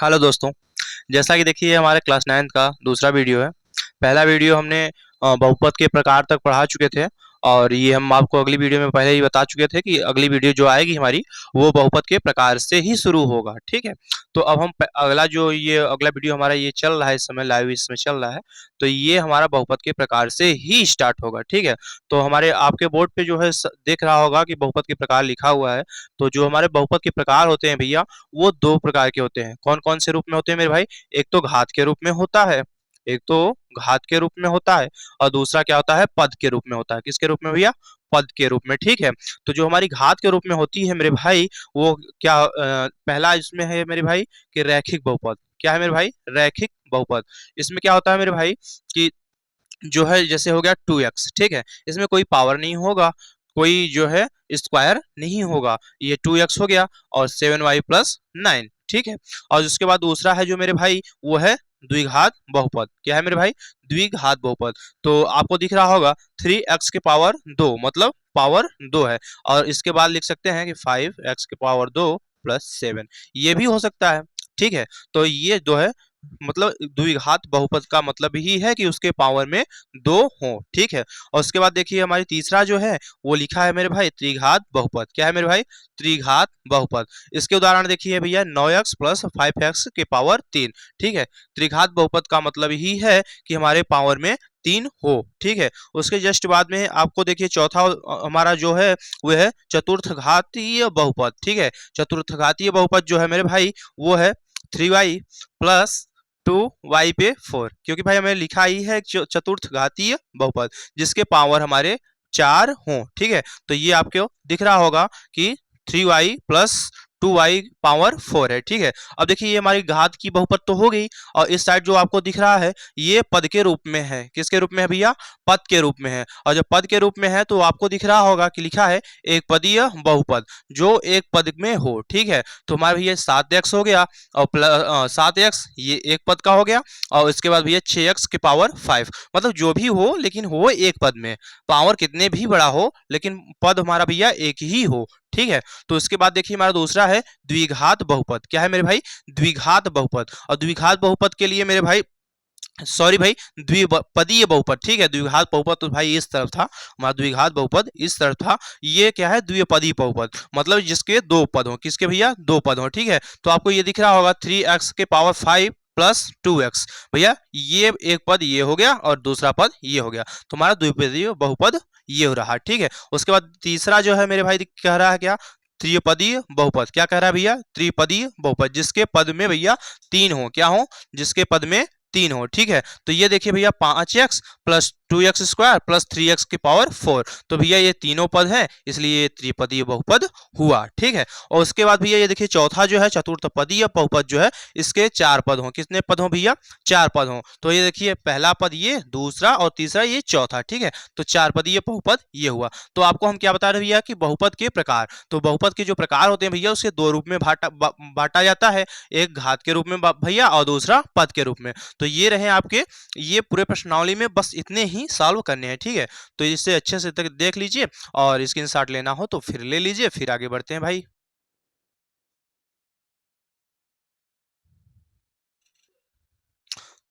Hello दोस्तों। जैसा कि देखिए, ये हमारे क्लास 9 का दूसरा वीडियो है। पहला वीडियो हमने बहुपद के प्रकार तक पढ़ा चुके थे, और ये हम आपको अगली वीडियो में पहले ही बता चुके थे कि अगली वीडियो जो आएगी हमारी, वो बहुपद के प्रकार से ही शुरू होगा। ठीक है। तो अब हम अगला वीडियो हमारा ये चल रहा है, इस समय लाइव इसमें चल रहा है। तो ये हमारा बहुपद के प्रकार से ही स्टार्ट होगा। ठीक है। तो हमारे आपके बोर्ड पे जो है देख रहा होगा कि बहुपद के प्रकार लिखा हुआ है। तो जो हमारे बहुपद के प्रकार होते हैं भैया, वो दो प्रकार के होते हैं। कौन कौन से रूप में होते हैं मेरे भाई? एक तो घात के रूप में होता है, एक तो घात के रूप में होता है, और दूसरा क्या होता है? पद के रूप में होता है। किसके रूप में भैया? पद के रूप में। ठीक है। तो जो हमारी घात के रूप में होती है मेरे भाई, वो क्या पहला इसमें है मेरे भाई कि रैखिक बहुपद। क्या है मेरे भाई? रैखिक बहुपद। इसमें क्या होता है मेरे भाई कि जो है जैसे हो गया 2x। ठीक है। इसमें कोई पावर नहीं होगा, कोई जो है स्क्वायर नहीं होगा। ये 2x हो गया और 7y प्लस 9। ठीक है। और उसके बाद दूसरा है जो मेरे भाई, वो है द्विघात बहुपद। क्या है मेरे भाई? द्विघात बहुपद। तो आपको दिख रहा होगा 3x के पावर 2, मतलब पावर 2 है। और इसके बाद लिख सकते हैं कि 5x के पावर 2 प्लस 7, ये भी हो सकता है। ठीक है। तो ये जो है मतलब द्विघात बहुपद का मतलब ही है कि उसके पावर में दो हो। ठीक है। और उसके बाद देखिए हमारी तीसरा जो है, वो लिखा है मेरे भाई त्रिघात बहुपद। क्या है मेरे भाई? त्रिघात बहुपद। इसके उदाहरण देखिए भैया, 9x प्लस 5x के पावर 3। ठीक है। त्रिघात बहुपद का मतलब ही है कि हमारे पावर में 3 हो। ठीक है। उसके जस्ट बाद में आपको देखिए चौथा हमारा जो है, वो है चतुर्थ घातीय बहुपद। ठीक है। चतुर्थ घातीय बहुपद जो है मेरे भाई, वो है 3y प्लस 2y पे 4, क्योंकि भाई हमें लिखा ही है चतुर्थ घातीय बहुपद जिसके पावर हमारे 4 हों। ठीक है। तो ये आपको दिख रहा होगा कि 3y प्लस 2y पावर 4 है। ठीक है। अब देखिए ये हमारी घात की बहुपद तो हो गई, और इस साइड जो आपको दिख रहा है, ये पद के रूप में है। किसके रूप में है भैया? पद के रूप में है। और जब पद के रूप में है तो आपको दिख रहा होगा कि लिखा है एक पदीय बहुपद, जो एक पद में हो। ठीक है। तो हमारा भैया 7x हो गया, और 7x ये एक पद का हो गया, और इसके बाद भैया 6x के पावर 5, मतलब जो भी हो लेकिन हो एक पद में। पावर कितने भी बड़ा हो लेकिन पद हमारा भैया एक ही हो। ठीक है। तो इसके बाद देखिए हमारा दूसरा है द्विघात बहुपद। क्या है मेरे भाई? द्विघात बहुपद। और द्विघात बहुपद के लिए मेरे भाई, सॉरी भाई, द्विपदीय बहुपद। ठीक है। द्विघात बहुपद तो भाई इस तरफ था, हमारा द्विघात बहुपद इस तरफ था। ये क्या है? द्विपदीय बहुपद, मतलब जिसके दो पद हो। किसके भैया? दो पद हो। ठीक है। तो आपको ये दिख रहा होगा 3x के पावर 5 प्लस 2x। भैया ये एक पद ये हो गया और दूसरा पद ये हो गया, तो हमारा द्विपदीय बहुपद ये हो रहा। ठीक है। उसके बाद तीसरा जो है मेरे भाई कह रहा है क्या? त्रिपदीय बहुपद। क्या कह रहा है भैया? त्रिपदीय बहुपद, जिसके पद में भैया 3 हो। क्या हो? जिसके पद में 3 हो। ठीक है। तो ये देखिए भैया 5x plus 2x square plus 3x की पावर 4, तो भैया ये तीनों पद हैं, इसलिए ये त्रिपदीय बहुपद हुआ। ठीक है। और उसके बाद भैया ये देखिए चौथा जो है चतुर्थपदीय बहुपद जो है, इसके 4 पद हों। कितने पद हों भैया? 4 पद हों। तो ये देखिए पहला पद ये, दूसरा और तीसरा ये, चौथा। ठीक है। तो 4 पदीय बहुपद ये हुआ। तो आपको हम क्या बता रहे भैया कि बहुपद के प्रकार, तो बहुपद के जो प्रकार होते हैं भैया, उसके दो रूप में बांटा जाता है। एक घात के रूप में भैया, और दूसरा पद के रूप में। तो ये रहे आपके, ये पूरे प्रश्नावली में बस इतने ही सॉल्व करने हैं। ठीक है। तो इसे अच्छे से तक देख लीजिए, और स्क्रीनशॉट लेना हो तो फिर ले लीजिए, फिर आगे बढ़ते हैं भाई।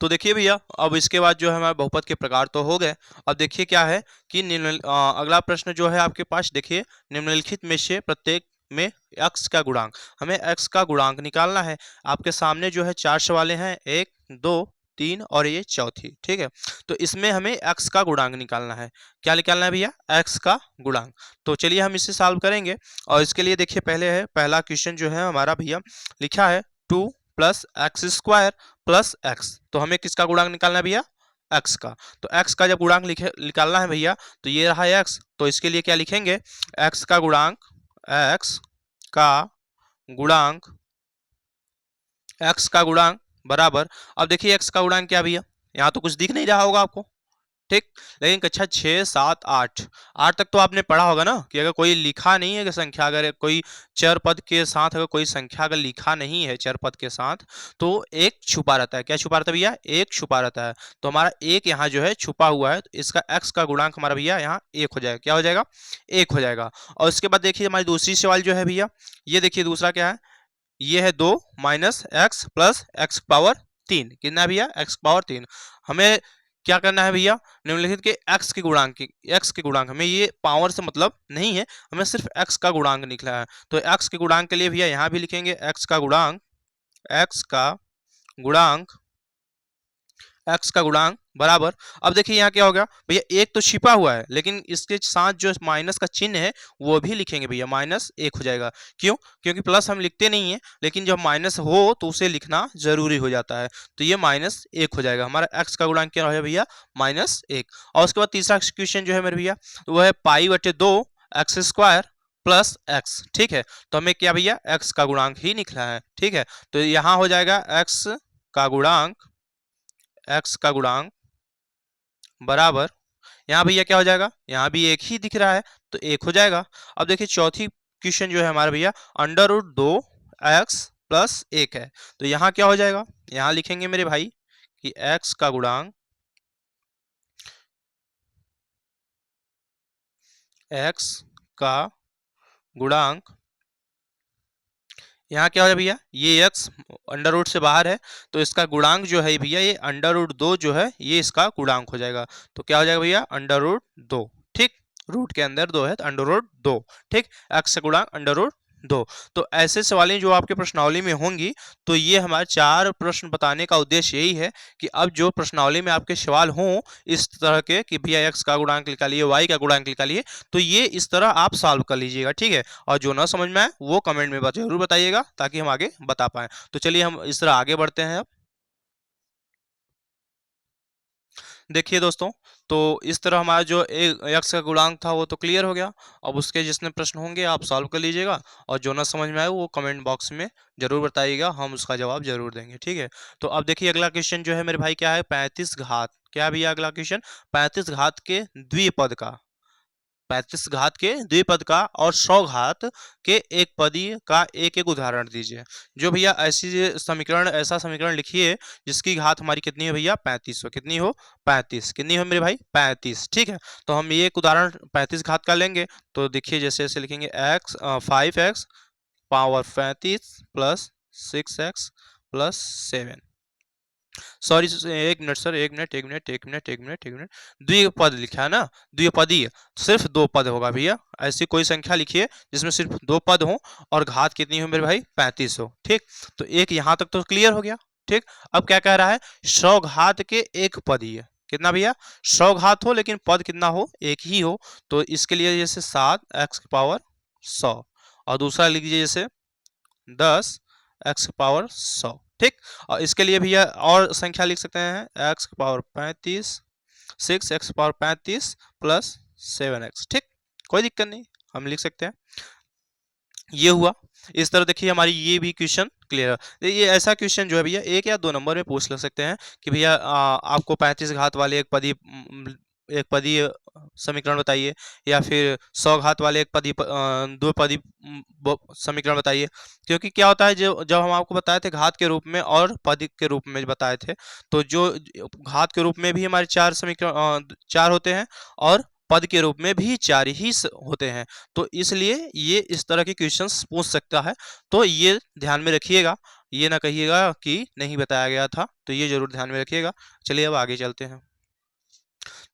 तो देखिए भैया, अब इसके बाद जो है हमारे बहुपद के प्रकार तो हो गए। अब देखिए क्या है कि अगला प्रश्न जो है आपके पास, देखिए निम्नलिखित में से प्रत्येक में x का गुणांक, हमें x का गुणांक निकालना है। आपके सामने जो है 4 सवालें हैं, 1 2 3 और ये चौथी। ठीक है। तो इसमें हमें x का गुणांक निकालना है। क्या निकालना है भैया? x का गुणांक। तो चलिए हम इसे सॉल्व करेंगे। और इसके लिए देखिए पहले है पहला क्वेश्चन जो है हमारा भैया, लिखा है 2 plus x square plus x. तो हमें किसका गुणांक निकालना है भैया? एक्स का। तो एक्स का जब गुणांक निकालना है भैया, तो ये रहा एक्स। तो इसके लिए क्या लिखेंगे? एक्स का गुणांक, एक्स का गुणांक, एक्स का गुणांक बराबर। अब देखिए एक्स का गुणांक क्या भैया, यहाँ तो कुछ दिख नहीं रहा होगा आपको। ठीक। लेकिन कक्षा 6 7 8 8 तक तो आपने पढ़ा होगा ना, कि अगर कोई लिखा नहीं है कि संख्या, अगर कोई चर पद के साथ अगर कोई संख्या अगर लिखा नहीं है चर पद के साथ, तो एक छुपा रहता है। क्या छुपा रहता है भैया? एक छुपा रहता है। तो हमारा एक यहाँ जो है छुपा हुआ है, तो इसका एक्स का गुणांक हमारा भैया यहाँ एक हो जाएगा। क्या हो जाएगा? एक हो जाएगा। और उसके बाद देखिए हमारी दूसरी सवाल जो है भैया, ये देखिए दूसरा क्या है, ये है 2 minus x plus x power 3, कितना भैया एक्स पावर 3। हमें क्या करना है भैया, निम्नलिखित के x के गुणांक, हमें ये पावर से मतलब नहीं है, हमें सिर्फ x का गुणांक निकला है। तो x के गुणांक के लिए भैया यहाँ भी लिखेंगे x का गुणांक बराबर। अब देखिए यहाँ क्या हो गया भैया, एक तो छिपा हुआ है लेकिन इसके साथ जो माइनस का चिन्ह है वो भी लिखेंगे भैया, -1 हो जाएगा। क्यों? क्योंकि प्लस हम लिखते नहीं है, लेकिन जब माइनस हो तो उसे लिखना जरूरी हो जाता है। तो ये -1 हो जाएगा, हमारा x का गुणांक क्या है भैया, -1। और उसके बाद तीसरा क्वेश्चन जो है मेरे भैया वो है π/2 एक्स स्क्वायर प्लस एक्स। ठीक है, तो हमें क्या भैया x का गुणांक ही निकला है। ठीक है, तो यहाँ हो जाएगा का गुणांक x का गुणांक बराबर, यहाँ भैया क्या हो जाएगा, यहाँ भी एक ही दिख रहा है तो 1 हो जाएगा। अब देखिए चौथी क्वेश्चन जो है हमारा भैया √2x प्लस 1 है, तो यहाँ क्या हो जाएगा, यहाँ लिखेंगे मेरे भाई कि x का गुणांक यहाँ क्या हो जाए भैया, ये x अंडर रूट से बाहर है तो इसका गुणांक जो है भैया ये √2 जो है ये इसका गुणांक हो जाएगा। तो क्या हो जाएगा भैया √2। ठीक, रूट के अंदर 2 है तो √2। ठीक, x का गुणांक √2। तो ऐसे सवालें जो आपके प्रश्नावली में होंगी, तो ये हमारे 4 प्रश्न बताने का उद्देश्य यही है कि अब जो प्रश्नावली में आपके सवाल हों इस तरह के कि भैया x का गुणांक निकालिए, y का गुणांक निकालिए, तो ये इस तरह आप सॉल्व कर लीजिएगा। ठीक है, और जो ना समझ में आए वो कमेंट में जरूर बताइएगा ताकि हम आगे बता पाए। तो चलिए हम इस तरह आगे बढ़ते हैं। अब देखिए दोस्तों, तो इस तरह हमारा जो एक्स का गुणांक था वो तो क्लियर हो गया। अब उसके जितने प्रश्न होंगे आप सॉल्व कर लीजिएगा, और जो ना समझ में आए वो कमेंट बॉक्स में जरूर बताइएगा, हम उसका जवाब जरूर देंगे। ठीक है, तो अब देखिए अगला क्वेश्चन जो है मेरे भाई क्या है, 35 घात, क्या भैया अगला क्वेश्चन 35 घात के द्विपद का, 35 घात के द्विपद का और 100 घात के एक पदीय का एक एक उदाहरण दीजिए। जो भैया ऐसा समीकरण लिखिए जिसकी घात हमारी कितनी है भैया 35 हो, कितनी हो 35, कितनी हो मेरे भाई 35। ठीक है, तो हम ये एक उदाहरण 35 घात का लेंगे। तो देखिए जैसे जैसे लिखेंगे 5x power 35 plus 6x plus 7, sorry एक मिनट सर, एक मिनट, द्विपद लिखा है ना, द्विपदीय, सिर्फ 2 पद होगा भैया। ऐसी कोई संख्या लिखिए जिसमें सिर्फ 2 पद हो और घात कितनी हो मेरे भाई 35 हो। ठीक, तो एक यहाँ तक तो क्लियर हो गया। ठीक, अब क्या कह रहा है, 100 घात के एक पदीय, कितना भैया 100 घात हो लेकिन पद कितना हो, एक ही हो। तो इसके लिए जैसे 7x की पावर 100, और दूसरा लिख लीजिए जैसे 10x की पावर 100। ठीक, और इसके लिए भैया और संख्या लिख सकते हैं x की पावर 35, 6x की पावर 35 प्लस 7x। ठीक, कोई दिक्कत नहीं, हम लिख सकते हैं। ये हुआ, इस तरह देखिए हमारी ये भी क्वेश्चन क्लियर है। ये ऐसा क्वेश्चन जो है भैया 1 या 2 नंबर में पूछ लग सकते हैं कि भैया आपको 35 घात वाले एक पदी समीकरण बताइए, या फिर 100 घात वाले एक पदी दो पदी समीकरण बताइए। क्योंकि क्या होता है, जो जब हम आपको बताए थे घात के रूप में और पद के रूप में बताए थे, तो जो घात के रूप में भी हमारे 4 समीकरण 4 होते हैं और पद के रूप में भी 4 ही होते हैं। तो इसलिए ये इस तरह के क्वेश्चंस पूछ सकता है, तो ये ध्यान में रखिएगा, ये ना कहिएगा कि नहीं बताया गया था, तो ये जरूर ध्यान में रखिएगा। चलिए अब आगे चलते हैं।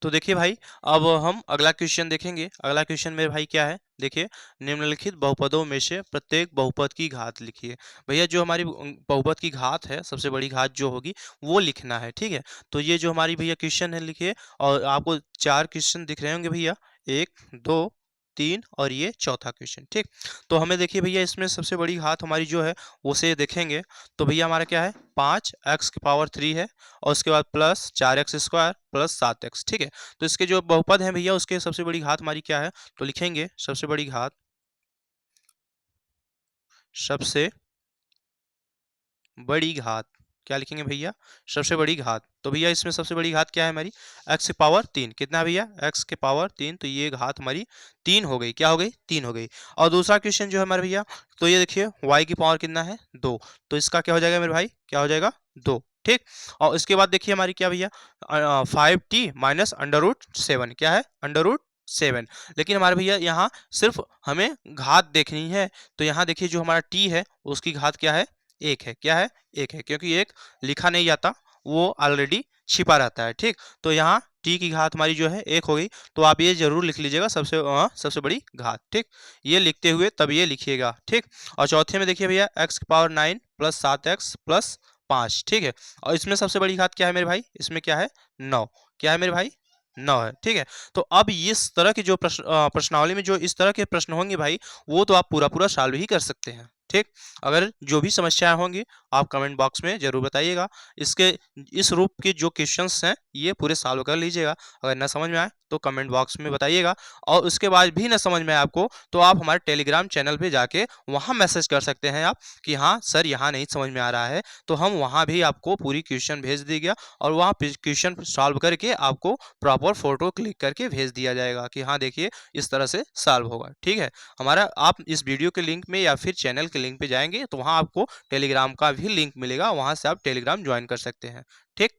तो देखिए भाई, अब हम अगला क्वेश्चन देखेंगे। अगला क्वेश्चन मेरे भाई क्या है, देखिए निम्नलिखित बहुपदों में से प्रत्येक बहुपद की घात लिखिए। भैया जो हमारी बहुपद की घात है, सबसे बड़ी घात जो होगी वो लिखना है। ठीक है, तो ये जो हमारी भैया क्वेश्चन है लिखिए, और आपको 4 क्वेश्चन दिख रहे होंगे भैया, 1 2 3 और ये चौथा क्वेश्चन। ठीक, तो हमें देखिए भैया इसमें सबसे बड़ी घात हमारी जो है उसे देखेंगे। तो भैया हमारा क्या है, 5x की पावर 3 है, और उसके बाद plus 4x square plus 7x। ठीक है, तो इसके जो बहुपद हैं भैया उसके सबसे बड़ी घात हमारी क्या है, तो लिखेंगे सबसे बड़ी घात, सबसे बड़ी घात, क्या लिखेंगे भैया, सबसे बड़ी घात। तो भैया इसमें सबसे बड़ी घात क्या है हमारी, x की पावर 3, कितना भैया x की पावर 3, तो ये घात हमारी 3 हो गई, क्या हो गई 3 हो गई। और दूसरा क्वेश्चन जो है हमारे भैया, तो ये देखिए y की पावर कितना है 2, तो इसका क्या हो जाएगा मेरे भाई, क्या हो जाएगा 2। ठीक, और इसके बाद देखिए हमारी क्या भैया 5t माइनस √7, क्या है √7। 7। लेकिन हमारे भैया यहाँ सिर्फ हमें घात देखनी है, तो यहाँ देखिए जो हमारा t है उसकी घात क्या है, 1 है। क्या है, 1 है, क्योंकि 1 लिखा नहीं जाता, वो ऑलरेडी छिपा रहता है। ठीक, तो यहाँ t की घात हमारी जो है 1 हो गई, तो आप ये जरूर लिख लीजिएगा सबसे बड़ी घात। ठीक, ये लिखते हुए तब ये लिखिएगा। ठीक, और चौथे में देखिए भैया x की पावर 9 प्लस 7x प्लस 5। ठीक है, और इसमें सबसे बड़ी घात क्या है मेरे भाई, इसमें क्या है, 9। क्या है मेरे भाई, 9 है। ठीक है, तो अब इस तरह की जो प्रश्नावली में जो इस तरह के प्रश्न होंगे भाई, वो तो आप पूरा पूरा सॉल्व ही कर सकते हैं। ठीक, अगर जो भी समस्याएं होंगी आप कमेंट बॉक्स में जरूर बताइएगा। इसके इस रूप के जो क्वेश्चंस हैं ये पूरे सॉल्व कर लीजिएगा। अगर ना समझ में आए तो कमेंट बॉक्स में बताइएगा, और उसके बाद भी ना समझ में आए आपको तो आप हमारे टेलीग्राम चैनल पे जाके वहाँ मैसेज कर सकते हैं आप कि हाँ सर यहाँ नहीं समझ में आ रहा है, तो हम वहाँ भी आपको पूरी क्वेश्चन भेज देगा, और वहाँ क्वेश्चन सॉल्व करके आपको प्रॉपर फोटो क्लिक करके भेज दिया जाएगा कि हाँ देखिए इस तरह से सॉल्व होगा। ठीक है, हमारा आप इस वीडियो के लिंक में या फिर चैनल के लिंक पे जाएंगे तो वहाँ आपको टेलीग्राम का भी लिंक मिलेगा, वहाँ से आप टेलीग्राम ज्वाइन कर सकते हैं। ठीक,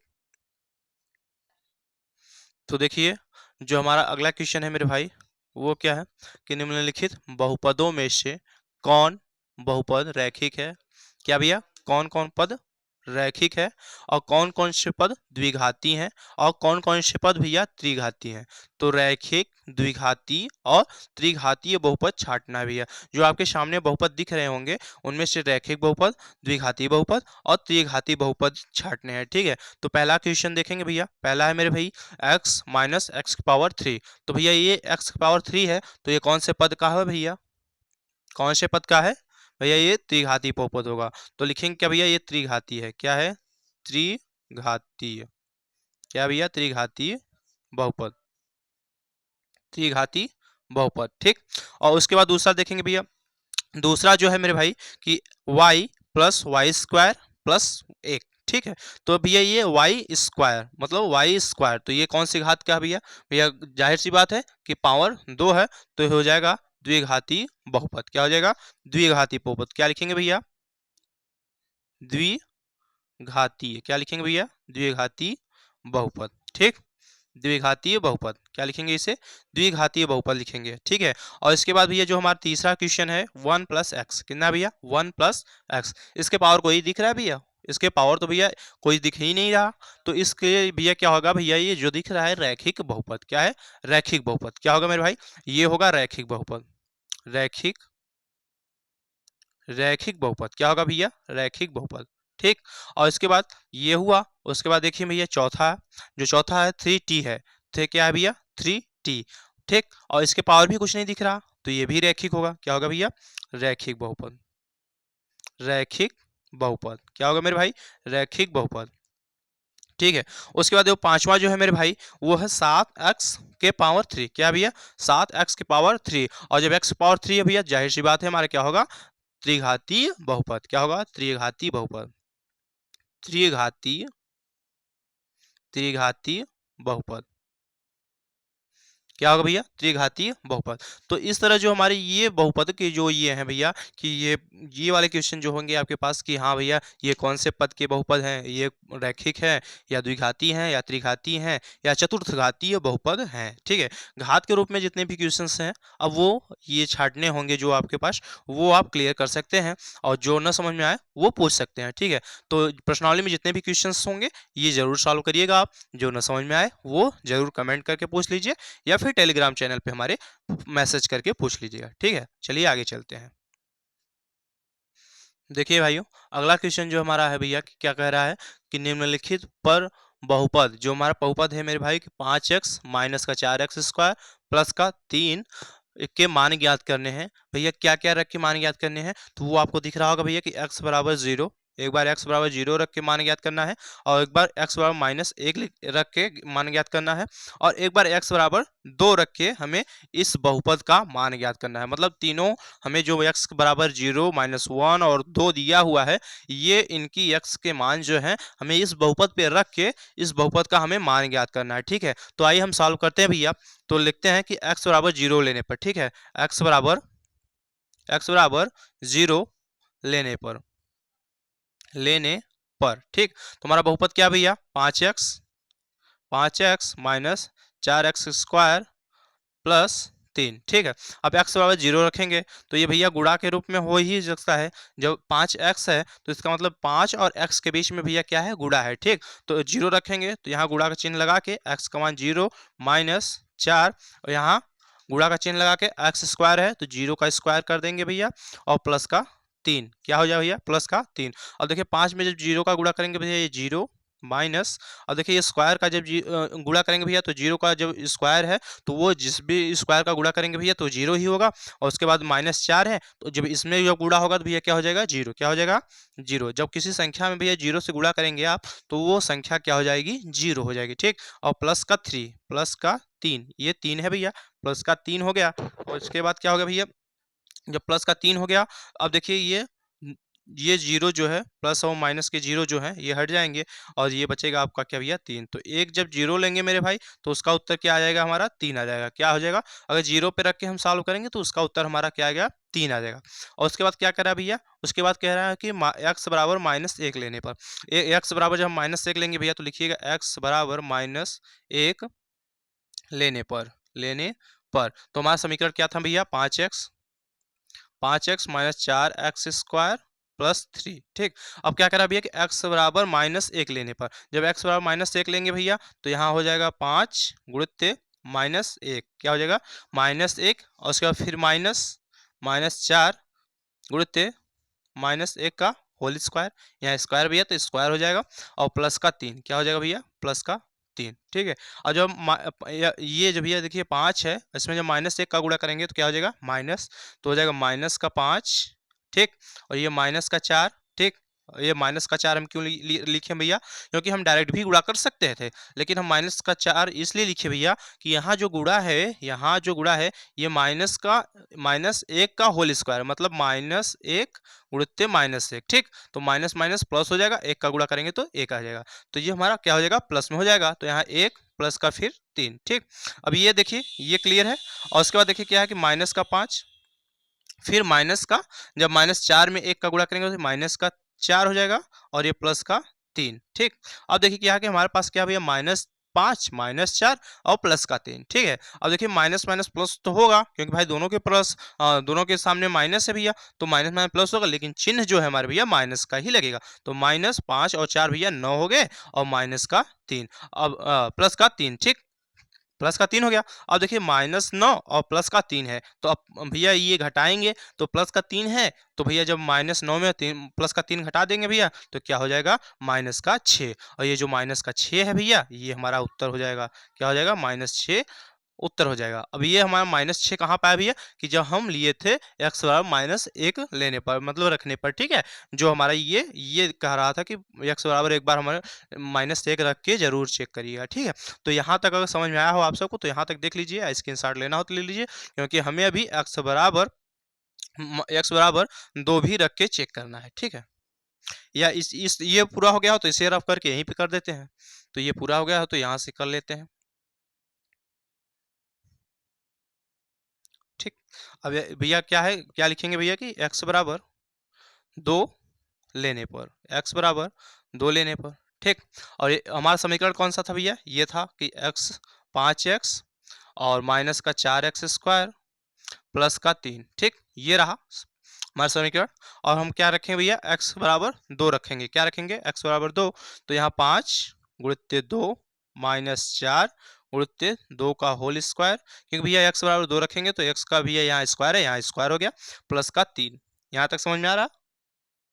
तो देखिए जो हमारा अगला क्वेश्चन है मेरे भाई, वो क्या है कि निम्नलिखित बहुपदों में से कौन बहुपद रैखिक है। क्या भैया, कौन कौन पद रैखिक है, और कौन कौन से पद द्विघाती हैं, और कौन कौन से पद भैया त्रिघाती हैं। तो रैखिक, द्विघाती और त्रिघातीय बहुपद छांटना है भैया। जो आपके सामने बहुपद दिख रहे होंगे उनमें से रैखिक बहुपद, द्विघाती बहुपद और त्रिघाती बहुपद छांटने हैं। ठीक है, तो पहला क्वेश्चन देखेंगे भैया, पहला है मेरे भाई x माइनस एक्स की पावर 3। तो भैया ये x की पावर 3 है, तो ये कौन से पद का है भैया, कौन से पद का है भैया, ये त्रिघाती बहुपद होगा। तो लिखेंगे क्या भैया, ये त्रिघाती है। क्या है, त्रिघातीय। क्या भैया, त्रिघातीय बहुपद, त्रिघाती बहुपद। ठीक, और उसके बाद दूसरा देखेंगे भैया, दूसरा जो है मेरे भाई कि y plus Y square plus 1। ठीक है, तो भैया ये वाई स्क्वायर मतलब वाई स्क्वायर, तो ये कौन सी घात का है भैया, भैया जाहिर सी बात है कि पावर 2 है, तो ये हो जाएगा द्विघाती बहुपद। क्या हो जाएगा, द्विघाती बहुपद। क्या लिखेंगे भैया, द्विघातीय। क्या लिखेंगे भैया, द्विघाती बहुपद। ठीक, द्विघातीय बहुपद क्या लिखेंगे, इसे द्विघातीय बहुपद लिखेंगे। ठीक है, और इसके बाद भैया जो हमारा तीसरा क्वेश्चन है 1 प्लस एक्स, कितना भैया, 1 प्लस एक्स। इसके पावर कोई दिख रहा है भैया, इसके पावर तो भैया कोई दिख ही नहीं रहा, तो इसके भैया क्या होगा भैया, ये जो दिख रहा है रैखिक बहुपद। क्या है, रैखिक बहुपद। क्या होगा मेरे भाई, ये होगा रैखिक बहुपद, रैखिक, रैखिक बहुपद। क्या होगा भैया, रैखिक बहुपद। ठीक, और इसके बाद ये हुआ, उसके बाद देखिए भैया चौथा, जो चौथा है 3t है। तो क्या है भैया, 3t। ठीक, और इसके पावर भी कुछ नहीं दिख रहा, तो ये भी रैखिक होगा। क्या होगा भैया, रैखिक बहुपद, रैखिक बहुपद। क्या होगा मेरे भाई, रैखिक बहुपद। ठीक है, उसके बाद वो पांचवा जो है मेरे भाई वो है 7x के पावर 3। क्या भैया, 7x के पावर 3, और जब x पावर 3 है भैया जाहिर सी बात है हमारा क्या होगा, त्रिघातीय बहुपद। क्या होगा, त्रिघातीय बहुपद, त्रिघातीय, त्रिघातीय बहुपद। क्या होगा भैया, त्रिघातीय बहुपद। तो इस तरह जो हमारे ये बहुपद के जो ये हैं भैया कि ये वाले क्वेश्चन जो होंगे आपके पास कि हाँ भैया ये कौन से पद के बहुपद हैं, ये रैखिक है या द्विघाती हैं या त्रिघाती हैं या चतुर्थघातीय बहुपद हैं। ठीक है, घात के रूप में जितने भी क्वेश्चंस हैं अब वो ये छाटने होंगे जो आपके पास, वो आप क्लियर कर सकते हैं, और जो न समझ में आए वो पूछ सकते हैं। ठीक है, तो प्रश्नावली में जितने भी क्वेश्चंस होंगे ये जरूर सॉल्व करिएगा आप, जो न समझ में आए वो जरूर कमेंट करके पूछ लीजिए, या फिर टेलीग्राम चैनल पे हमारे मैसेज करके पूछ लीजिएगा। ठीक है, चलिए आगे चलते हैं। देखिए भाइयों, अगला क्वेश्चन जो हमारा है भैया कि क्या कह रहा है कि निम्नलिखित पर बहुपद, जो हमारा बहुपद है मेरे भाई कि 5x माइनस का 4x स्क्वायर प्लस का 3 के मान ज्ञात करने हैं। भैया क्या क्या रख के मान ज्ञात करने हैं, तो वो आपको दिख रहा होगा भैया कि x बराबर 0, एक बार x बराबर 0 रख के मान ज्ञात करना है, और एक बार x बराबर माइनस 1 रख के मान ज्ञात करना है, और एक बार x बराबर 2 रख के हमें इस बहुपद का मान ज्ञात करना है। मतलब तीनों हमें जो x बराबर 0, -1 और 2 दिया हुआ है, ये इनकी x के मान जो है हमें इस बहुपद पे रख के इस बहुपद का हमें मान ज्ञात करना है। ठीक है, तो आइए हम सॉल्व करते हैं भैया। तो लिखते हैं कि x बराबर 0 लेने पर, ठीक है, x बराबर 0 लेने पर, ठीक, तो हमारा बहुपद क्या भैया, 5x minus 4x square plus 3, ठीक है। अब x बराबर 0 रखेंगे तो ये भैया गुणा के रूप में हो ही सकता है। जब 5x है तो इसका मतलब 5 और x के बीच में भैया क्या है, गुणा है, ठीक। तो 0 रखेंगे तो यहाँ गुणा का चिन्ह लगा के x का मान 0 माइनस 4 और यहाँ गुणा का चिन्ह लगा के x स्क्वायर है तो 0 का स्क्वायर कर देंगे भैया और प्लस का 3, क्या हो जाए भैया, प्लस का 3। अब देखिए 5 में जब 0 का गुणा करेंगे भैया ये 0 माइनस, अब देखिए ये स्क्वायर का जब गुणा करेंगे भैया तो 0 का जब स्क्वायर है तो वो जिस भी स्क्वायर का गुणा करेंगे भैया तो 0 ही होगा और उसके बाद -4 है तो जब इसमें जब गुणा होगा तो भैया क्या हो जाएगा, 0, क्या हो जाएगा, 0। जब किसी संख्या में भैया 0 से गुणा करेंगे आप तो वो संख्या क्या हो जाएगी, 0 हो जाएगी, ठीक। और प्लस का 3, प्लस का 3, ये 3 है भैया, प्लस का 3 हो गया और इसके बाद क्या हो गया भैया, जब प्लस का 3 हो गया, अब देखिए ये 0 जो है प्लस और माइनस के 0 जो है ये हट जाएंगे और ये बचेगा आपका क्या भैया, 3। तो एक जब 0 लेंगे मेरे भाई तो उसका उत्तर क्या आ जाएगा हमारा, 3 आ जाएगा, क्या हो जाएगा, अगर 0 पे रख के हम सॉल्व करेंगे तो उसका उत्तर हमारा क्या आ गया, 3 आ जाएगा। और उसके बाद क्या करा भैया, उसके बाद कह रहा है कि x बराबर -1 लेने पर, x बराबर जब हम -1 लेंगे भैया तो लिखिएगा x बराबर -1 लेने पर तो हमारा समीकरण क्या था भैया, 5x minus 4x square plus 3, ठीक। अब क्या करा भैया कि x बराबर -1 लेने पर, जब x बराबर -1 लेंगे भैया तो यहाँ हो जाएगा 5 गुणित -1, क्या हो जाएगा, -1 और उसके बाद फिर -4 गुणित -1 का होल स्क्वायर, यहाँ स्क्वायर भैया तो स्क्वायर हो जाएगा और प्लस का 3, क्या हो जाएगा भैया, प्लस का 3, ठीक है। और जब ये जो भैया देखिए 5 है इसमें जब -1 का गुणा करेंगे तो क्या हो जाएगा, माइनस, तो हो जाएगा -5, ठीक। और ये -4, ठीक। और ये -4 हम क्यों लिखे भैया, क्योंकि हम डायरेक्ट भी गुणा कर सकते थे लेकिन हम -4 इसलिए लिखे भैया कि यहाँ जो गुणा है ये -1 का होल स्क्वायर मतलब -1 गुणित -1, ठीक। तो माइनस माइनस प्लस हो जाएगा, 1 का गुणा करेंगे तो 1 आ जाएगा, तो ये हमारा क्या हो जाएगा, प्लस में हो जाएगा, तो यहाँ 1 प्लस का फिर 3, ठीक। अब ये देखिए ये क्लियर है और उसके बाद देखिए क्या है कि माइनस का 5 फिर माइनस का, जब -4 में 1 का गुणा करेंगे तो -4 हो जाएगा और ये प्लस का 3, ठीक। अब देखिए क्या है कि हमारे पास क्या भैया, -5 -4 और प्लस का 3, ठीक है। अब देखिए माइनस माइनस प्लस तो होगा क्योंकि भाई दोनों के प्लस, दोनों के सामने माइनस है भैया, तो माइनस माइनस प्लस होगा लेकिन चिन्ह जो है हमारे भैया माइनस का ही लगेगा, तो -5 और 4 भैया 9 हो गए और माइनस का 3, अब प्लस का 3, ठीक। प्लस का 3 हो गया। अब देखिए -9 और प्लस का 3 है तो अब भैया ये घटाएंगे तो प्लस का 3 है तो भैया जब -9 में प्लस का 3 घटा देंगे भैया तो क्या हो जाएगा, माइनस का 6 और ये जो माइनस का 6 है भैया ये हमारा उत्तर हो जाएगा, क्या हो जाएगा, -6 उत्तर हो जाएगा। अब ये हमारा -6 कहाँ पाया भैया कि जब हम लिए थे x बराबर -1 लेने पर मतलब रखने पर, ठीक है। जो हमारा ये कह रहा था कि x बराबर एक बार हमारे -1 रख के जरूर चेक करिएगा, ठीक है। तो यहाँ तक अगर समझ में आया हो आप सबको तो यहाँ तक देख लीजिए, स्क्रीनशॉट लेना हो तो ले लीजिए क्योंकि हमें अभी x बराबर 2 भी रख के चेक करना है, ठीक है। या इस ये पूरा हो गया हो तो इसे रफ करके यहीं पे कर देते हैं, तो ये पूरा हो गया हो तो यहाँ से कर लेते हैं, ठीक। अब भैया क्या है, क्या लिखेंगे भैया कि x बराबर 2 लेने पर, x बराबर 2 लेने पर, ठीक। और ये हमारा समीकरण कौन सा था भैया, ये था कि x 5x और माइनस का 4x स्क्वायर प्लस का 3, ठीक। ये रहा हमारा समीकरण और हम क्या रखेंगे भैया, x बराबर 2 रखेंगे, क्या रखेंगे, x बराबर 2, तो यहाँ 5 गुणित 2 -4 गुणित 2 का होल स्क्वायर, क्योंकि भैया x बराबर 2 रखेंगे तो x का भैया यहाँ स्क्वायर है, यहाँ स्क्वायर हो गया, प्लस का 3। यहाँ तक समझ में आ रहा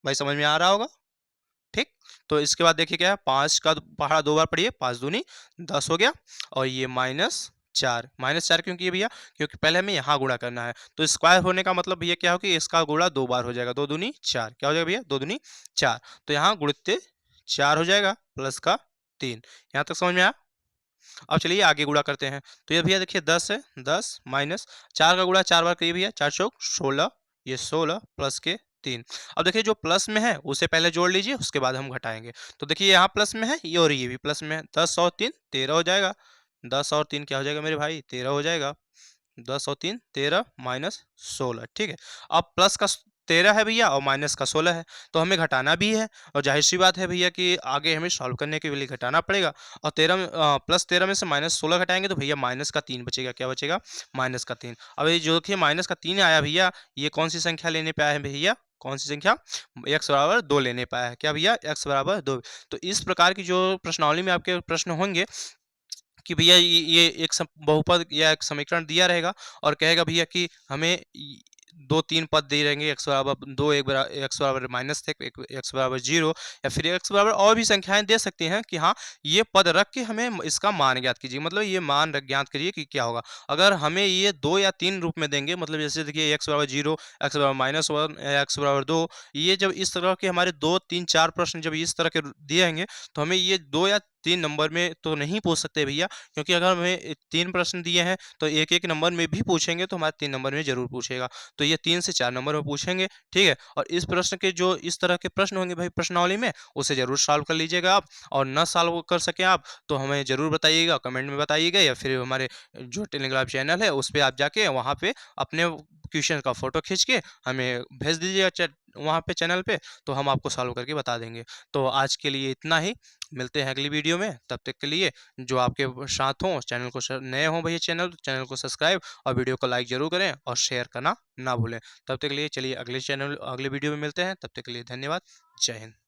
भाई, समझ में आ रहा होगा, ठीक। तो इसके बाद देखिए क्या है, 5 का पहाड़ा 2 बार पढ़िए, 5 दूनी 10 हो गया और ये -4 क्यों किए भैया, क्योंकि पहले हमें यहाँ गुणा करना है, तो स्क्वायर होने का मतलब भैया क्या हो कि इसका गुणा 2 बार हो जाएगा, 2 दूनी 4, क्या हो जाएगा भैया, 2 दूनी 4, तो यहाँ गुणित 4 हो जाएगा प्लस का 3। यहाँ तक समझ में आया। अब चलिए आगे गुणा करते हैं, तो ये भैया देखिए 10 है, 10 माइनस 4 का गुणा 4 बार करिए भैया, 4 चौक 16, ये 16 प्लस के 3। अब देखिए जो प्लस में है उसे पहले जोड़ लीजिए उसके बाद हम घटाएंगे, तो देखिए यहाँ प्लस में है ये और ये भी प्लस में है, 10 और 3 13 हो जाएगा, 10 और 3 क्या हो जाएगा मेरे भाई, 13 हो जाएगा, 10 और 3 13 -16, ठीक है। अब प्लस का 13 है भैया और माइनस का 16 है, तो हमें घटाना भी है और जाहिर-सी बात है भैया कि आगे हमें सॉल्व करने के लिए घटाना पड़ेगा और प्लस 13 में से माइनस 16 घटाएँगे तो भैया माइनस का 3 बचेगा, क्या बचेगा? माइनस का 3। अब ये जो देखिए माइनस का 3 आया भैया, ये कौन-सी संख्या लेने पे आया है भैया? कौन-सी संख्या? x बराबर 2 लेने पे आया है, क्या भैया? x बराबर 2। तो इस प्रकार की जो प्रश्नावली में आपके प्रश्न होंगे कि भैया ये एक बहुपद या एक समीकरण दिया रहेगा और कहेगा भैया कि हमें 2-3 पद दिए रहेंगे x बराबर 2 x बराबर माइनस एक x बराबर 0 या फिर x बराबर और भी संख्याएं दे सकती हैं कि हाँ ये पद रख के हमें इसका मान ज्ञात कीजिए, मतलब ये मान ज्ञात करिए कि क्या होगा। अगर हमें ये 2 या 3 रूप में देंगे, मतलब जैसे देखिए x बराबर 0, x बराबर -1, x बराबर 2, ये जब इस तरह के हमारे 2, 3, 4 प्रश्न जब इस तरह के दिए होंगे तो हमें ये 2 या 3 नंबर में तो नहीं पूछ सकते भैया, क्योंकि अगर हमें 3 प्रश्न दिए हैं तो एक-एक नंबर में भी पूछेंगे तो हमारे 3 नंबर में ज़रूर पूछेगा। तो ये 3 से 4 नंबर में पूछेंगे, ठीक है? और इस प्रश्न के जो इस तरह के प्रश्न होंगे भाई प्रश्नावली में, उसे ज़रूर सॉल्व कर लीजिएगा आप और ना सॉल्व कर सकें आप तो हमें ज़रूर बताइएगा, कमेंट में बताइएगा या फिर हमारे जो टेलीग्राम चैनल है उस पे आप जाके वहाँ पे अपने क्वेश्चन का फ़ोटो खींच के हमें भेज दीजिएगा वहाँ पे चैनल पे, तो हम आपको सॉल्व करके बता देंगे। तो आज के लिए इतना ही, मिलते हैं अगली वीडियो में, तब तक के लिए जो आपके साथ हों चैनल को नए हों भैया चैनल को सब्सक्राइब और वीडियो को लाइक ज़रूर करें और शेयर करना ना भूलें। तब तक के लिए चलिए अगले वीडियो में मिलते हैं, तब तक के लिए धन्यवाद। जय हिंद।